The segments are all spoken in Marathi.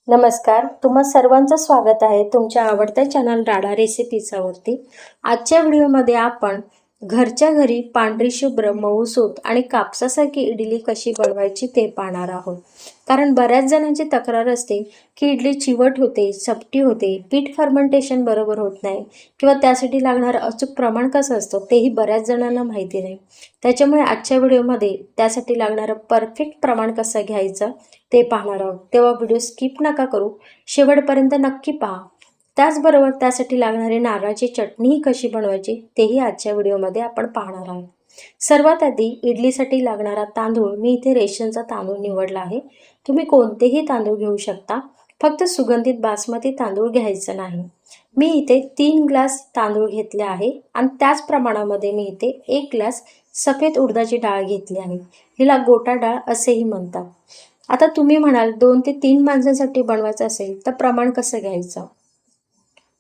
नमस्कार, तुम्हा सर्वांचं स्वागत आहे तुमच्या आवडत्या चॅनल राडा रेसिपीचावरती। आजच्या व्हिडिओमध्ये आपण घरच्या घरी पांढरी शुभ्र मऊसूत आणि कापसासारखी इडली कशी बनवायची ते पाहणार आहोत। कारण बऱ्याच जणांची तक्रार असते की इडली चिवट होते, चपटी होते, पीठ फर्मेंटेशन बरोबर होत नाही किंवा त्यासाठी लागणारं अचूक प्रमाण कसं असतं तेही बऱ्याच जणांना माहिती नाही। त्याच्यामुळे आजच्या व्हिडिओमध्ये त्यासाठी लागणारं परफेक्ट प्रमाण कसं घ्यायचं ते पाहणार आहोत। तेव्हा व्हिडिओ स्किप नका करू, शेवटपर्यंत नक्की पहा। त्याचबरोबर त्यासाठी लागणारी नारळाची चटणी कशी बनवायची तेही आजच्या व्हिडिओमध्ये आपण पाहणार आहोत। सर्वात आधी इडलीसाठी लागणारा तांदूळ मी इथे रेशनचा तांदूळ निवडला आहे। तुम्ही कोणतेही तांदूळ घेऊ शकता, फक्त सुगंधित बासमती तांदूळ घ्यायचं नाही। मी इथे 3 ग्लास तांदूळ घेतले आहे आणि त्याच प्रमाणामध्ये मी इथे 1 ग्लास सफेद उडदाची डाळ घेतली आहे। हिला गोटा डाळ असेही म्हणतात। आता तुम्ही म्हणाल 2 ते 3 माणसांसाठी बनवायचं असेल तर प्रमाण कसं घ्यायचं।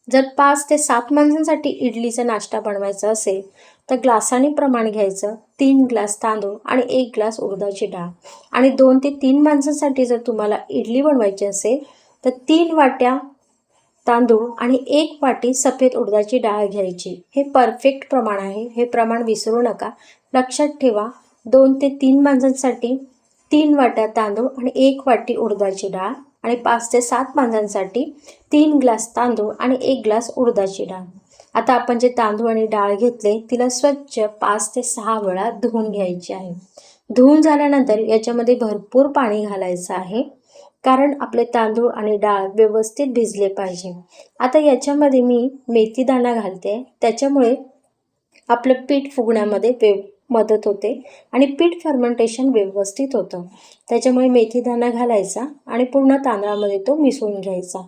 जर 5 ते 7 माणसांसाठी इडलीचा नाश्ता बनवायचा असेल तर ग्लासाने प्रमाण घ्यायचं। 3 ग्लास तांदूळ आणि 1 ग्लास उडदाची डाळ। आणि 2 ते 3 माणसांसाठी जर तुम्हाला इडली बनवायची असेल तर 3 वाट्या तांदूळ आणि 1 वाटी सफेद उडदाची डाळ घ्यायची। हे परफेक्ट प्रमाण आहे, हे प्रमाण विसरू नका, लक्षात ठेवा। 2 ते 3 माणसांसाठी 3 वाट्या तांदूळ आणि 1 वाटी उडदाची डाळ आणि 5 ते 7 माणसांसाठी 3 ग्लास तांदूळ आणि 1 ग्लास उडदाची डाळ। आता आपण जे तांदूळ आणि डाळ घेतले तिला स्वच्छ 5 ते 6 वेळा धुवून घ्यायची आहे। धुवून झाल्यानंतर याच्यामध्ये भरपूर पाणी घालायचं आहे, कारण आपले तांदूळ आणि डाळ व्यवस्थित भिजले पाहिजे। आता याच्यामध्ये मी मेथी दाणा घालते, त्याच्यामुळे आपलं पीठ फुगण्यामध्ये मदत होते आणि पीठ फर्मेंटेशन व्यवस्थित होतं। त्याच्यामुळे मेथी दाणा घालायचा आणि पूर्ण तांदळामध्ये तो मिसळून घ्यायचा।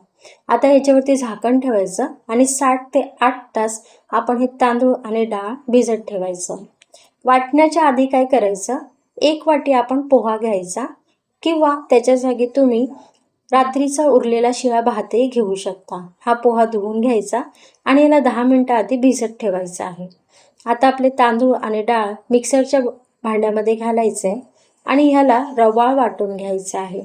आता याच्यावरती झाकण ठेवायचं आणि 7 ते 8 तास आपण हे तांदूळ आणि डाळ भिजत ठेवायचं। वाटण्याच्या आधी काय करायचं, 1 वाटी आपण पोहा घ्यायचा किंवा त्याच्या जागी तुम्ही रात्रीचा उरलेला शिळा भातही घेऊ शकता। हा पोहा धुवून घ्यायचा आणि याला 10 मिनिटं आधी भिजत ठेवायचं आहे। आता आपले तांदूळ आणि डाळ मिक्सरच्या भांड्यामध्ये घालायचे आणि ह्याला रवाळ वाटून घ्यायचं आहे।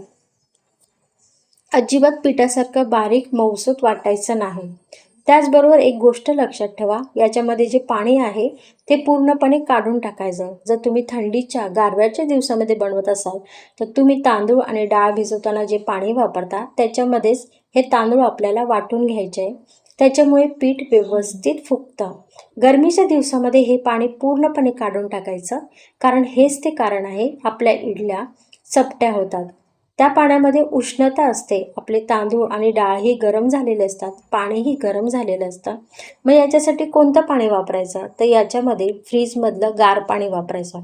अजिबात पिठासारखं बारीक मऊसूत वाटायचं नाही। त्याचबरोबर एक गोष्ट लक्षात ठेवा, याच्यामध्ये जे पाणी आहे ते पूर्णपणे काढून टाकायचं। जर तुम्ही थंडीच्या गारव्याच्या दिवसामध्ये बनवत असाल तर तुम्ही तांदूळ आणि डाळ भिजवताना जे पाणी वापरता त्याच्यामध्येच हे तांदूळ आपल्याला वाटून घ्यायचे आहे। त्याच्यामुळे पीठ व्यवस्थित फुगतं। गरमीच्या दिवसामध्ये हे पाणी पूर्णपणे काढून टाकायचं, कारण हेच ते कारण आहे आपल्या इडल्या चपट्या होतात। त्या पाण्यामध्ये उष्णता असते, आपले तांदूळ आणि डाळही गरम झालेले असतात, पाणीही गरम झालेलं असतं। मग याच्यासाठी कोणतं पाणी वापरायचं, तर याच्यामध्ये फ्रीजमधलं गार पाणी वापरायचं।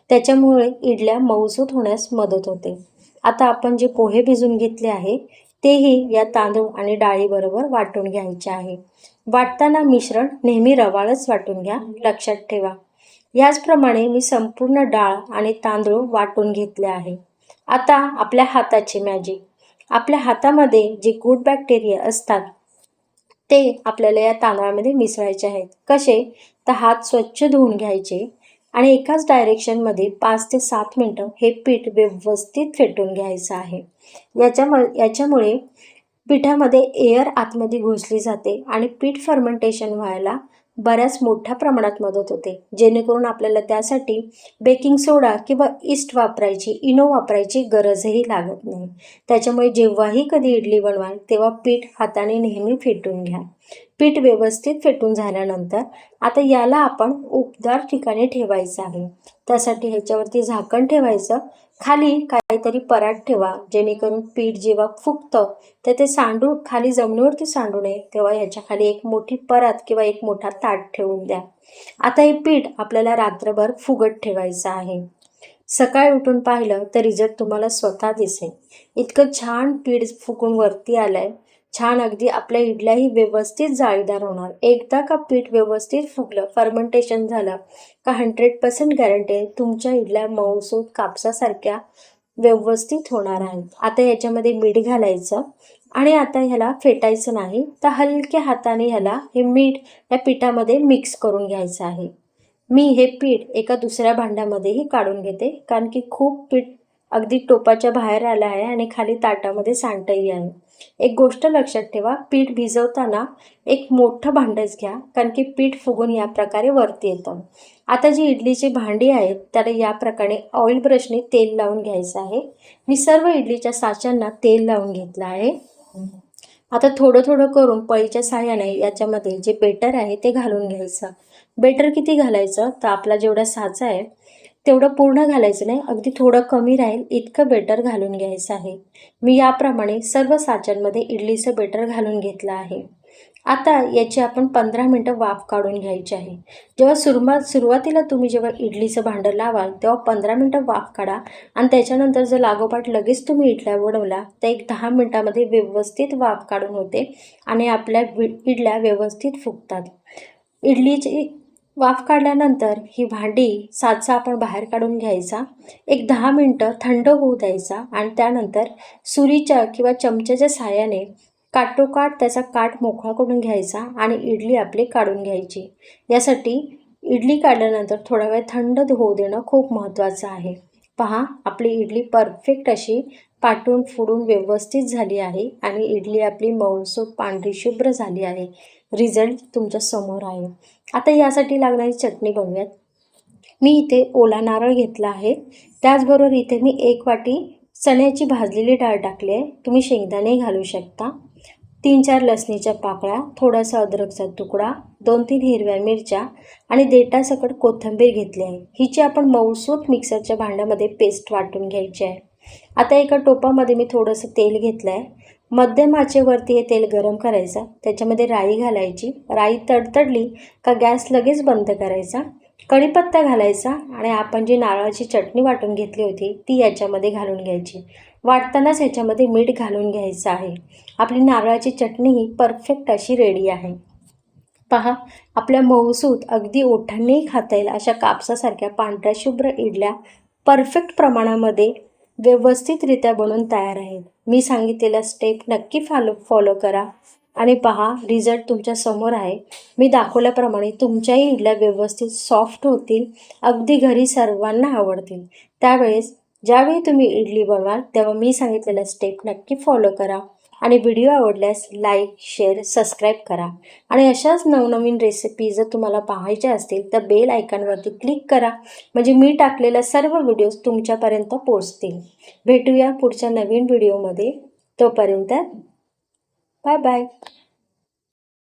त्याच्यामुळे इडल्या मऊसूत होण्यास मदत होते। आता आपण जे पोहे भिजून घेतले आहे तेही या तांदूळ आणि डाळीबरोबर वाटून घ्यायचे आहे। वाटताना मिश्रण नेहमी रवाळच वाटून घ्या, लक्षात ठेवा। याचप्रमाणे मी संपूर्ण डाळ आणि तांदूळ वाटून घेतले आहे। आता आपल्या हाताची मॅजिक, आपल्या हातामध्ये जे गुड बॅक्टेरिया असतात ते आपल्याला या तांदळामध्ये मिसळायचे आहेत। कसे, तर हात स्वच्छ धुवून घ्यायचे आणि एकाच डायरेक्शनमध्ये 5 ते 7 मिनिटं हे पीठ व्यवस्थित फेटून घ्यायचं आहे। याच्यामुळे पिठामध्ये एअर आतमध्ये घुसली जाते आणि पीठ फर्मेंटेशन व्हायला बऱ्याच मोठ्या प्रमाणात मदत होते, जेणेकरून आपल्याला त्यासाठी बेकिंग सोडा किंवा ईस्ट वापरायची, इनो वापरायची गरजही लागत नाही। त्याच्यामुळे जेव्हाही कधी इडली बनवाल तेव्हा पीठ हाताने नेहमी फेटून घ्या। पीठ व्यवस्थित फेटून झाल्यानंतर आता याला आपण उबदार ठिकाणी ठेवायचं आहे। त्यासाठी ह्याच्यावरती झाकण ठेवायचं, खाली काहीतरी परात ठेवा, जेणेकरून पीठ जेव्हा फुगतं तर ते सांडू खाली जमिनीवरती सांडू नये, तेव्हा ह्याच्या खाली एक मोठी परात किंवा एक मोठा ताट ठेवून द्या। आता हे पीठ आपल्याला रात्रभर फुगत ठेवायचं आहे। सकाळी उठून पाहिलं तर रिझल्ट तुम्हाला स्वतः दिसेल। इतकं छान पीठ फुगून वरती आलंय, छान अगदी आपल्या इडल्याही व्यवस्थित जाळीदार होणार। एकदा का पीठ व्यवस्थित फुगलं, फर्मेंटेशन झालं का 100% गॅरंटी आहे तुमच्या इडल्या मऊसूत कापसासारख्या व्यवस्थित होणार आहेत। आता याच्यामध्ये मीठ घालायचं आणि आता ह्याला फेटायचं नाही, तर हलक्या हाताने ह्याला हे मीठ या पिठामध्ये मिक्स करून घ्यायचं आहे। मी हे पीठ एका दुसऱ्या भांड्यामध्येही काढून घेते, कारण की खूप पीठ अगदी टोपाच्या बाहेर आला आहे आणि खाली ताटामध्ये सांडतही आहे. एक गोष्ट लक्षात ठेवा, पीठ भिजवताना एक मोठं भांडच घ्या, कारण की पीठ फुगून या प्रकारे वरती येतं. आता जी इडलीची भांडी आहेत त्याला या प्रकारे ऑइल ब्रशने तेल लावून घ्यायचं आहे. मी सर्व इडलीच्या साच्यांना तेल लावून घेतलं आहे. आता थोडं थोडं करून पळीच्या साहाय्याने याच्यामध्ये जे बेटर आहे ते घालून घ्यायचं. बेटर किती घालायचं तर आपला जेवढा साचा आहे तेवढं पूर्ण घालायचं नाही, अगदी थोडं कमी राहील इतकं बेटर घालून घ्यायचं आहे. मी याप्रमाणे सर्व साच्यांमध्ये इडलीचं बेटर घालून घेतलं आहे. आता याची आपण 15 मिनटं वाफ काढून घ्यायची आहे. जेव्हा सुरुवातीला तुम्ही जेव्हा इडलीचं भांडं लावाल तेव्हा 15 मिनटं वाफ काढा आणि त्याच्यानंतर जर लागोपाठ लगेच तुम्ही इडल्या बनवला तर एक 10 मिनटामध्ये व्यवस्थित वाफ काढून होते आणि आपल्या इडल्या व्यवस्थित फुगतात. इडलीची वाफ काढल्यानंतर ही भांडी साचा आपण बाहेर काढून घ्यायचा, एक 10 मिनटं थंड होऊ द्यायचा आणि त्यानंतर सुरीच्या किंवा चमच्याच्या साहाय्याने काठोकाठ त्याचा काठ मोकळा करून घ्यायचा आणि इडली आपली काढून घ्यायची. यासाठी इडली काढल्यानंतर थोडा वेळ थंड होऊ देणं खूप महत्त्वाचं आहे. पहा, आपली इडली परफेक्ट अशी पाटून फुडून व्यवस्थित झाली आहे आणि इडली आपली मऊसूत पांढरी शुभ्र झाली आहे. रिझल्ट तुमच्या समोर आहे. आता यासाठी लागणारी चटणी बनवूयात. मी इथे ओला नारळ घेतला आहे. त्याचबरोबर इथे मी 1 वाटी चण्याची भाजलेली डाळ टाकली आहे. तुम्ही शेंगदाणे घालू शकता. 3-4 लसणीच्या पाकळ्या, थोडासा अद्रकचा तुकडा, 2-3 हिरव्या मिरच्या आणि देठासकट कोथिंबीर घेतली आहे. हिची आपण मऊसूत मिक्सरच्या भांड्यामध्ये पेस्ट वाटून घ्यायची आहे. आता एका टोपामध्ये मी थोडंसं तेल घेतलं आहे. मध्यम आचेवरती हे तेल गरम करायचं. त्याच्यामध्ये राई घालायची. राई तडतडली का गॅस लगेच बंद करायचा. कढीपत्ता घालायचा आणि आपण जी नारळाची चटणी वाटून घेतली होती ती याच्यामध्ये घालून घ्यायची. वाटतानाच ह्याच्यामध्ये मीठ घालून घ्यायचं आहे. आपली नारळाची चटणी ही परफेक्ट अशी रेडी आहे. पहा, आपल्या मऊसूत अगदी ओठांनीही खाता येईल अशा कापसासारख्या पांढऱ्या शुभ्र इडल्या परफेक्ट प्रमाणामध्ये व्यवस्थितरित्या बनवून तयार आहेत. मी सांगितलेल्या स्टेप नक्की फॉलो करा आणि पहा, रिझल्ट तुमच्या समोर आहे. मी दाखवल्याप्रमाणे तुमच्याही इडल्या व्यवस्थित सॉफ्ट होतील, अगदी घरी सर्वांना आवडतील. त्यावेळेस ज्यावेळी तुम्ही इडली बनवाल तेव्हा मी सांगितलेल्या स्टेप नक्की फॉलो करा आणि व्हिडिओ आवडल्यास लाईक, शेअर, सबस्क्राईब करा आणि अशाच नवनवीन रेसिपी जर तुम्हाला पाहायच्या असतील तर बेल आयकॉनवरती क्लिक करा, म्हणजे मी टाकलेल्या सर्व व्हिडिओज तुमच्यापर्यंत पोहोचतील. भेटूया पुढच्या नवीन व्हिडिओमध्ये. तोपर्यंत बाय बाय.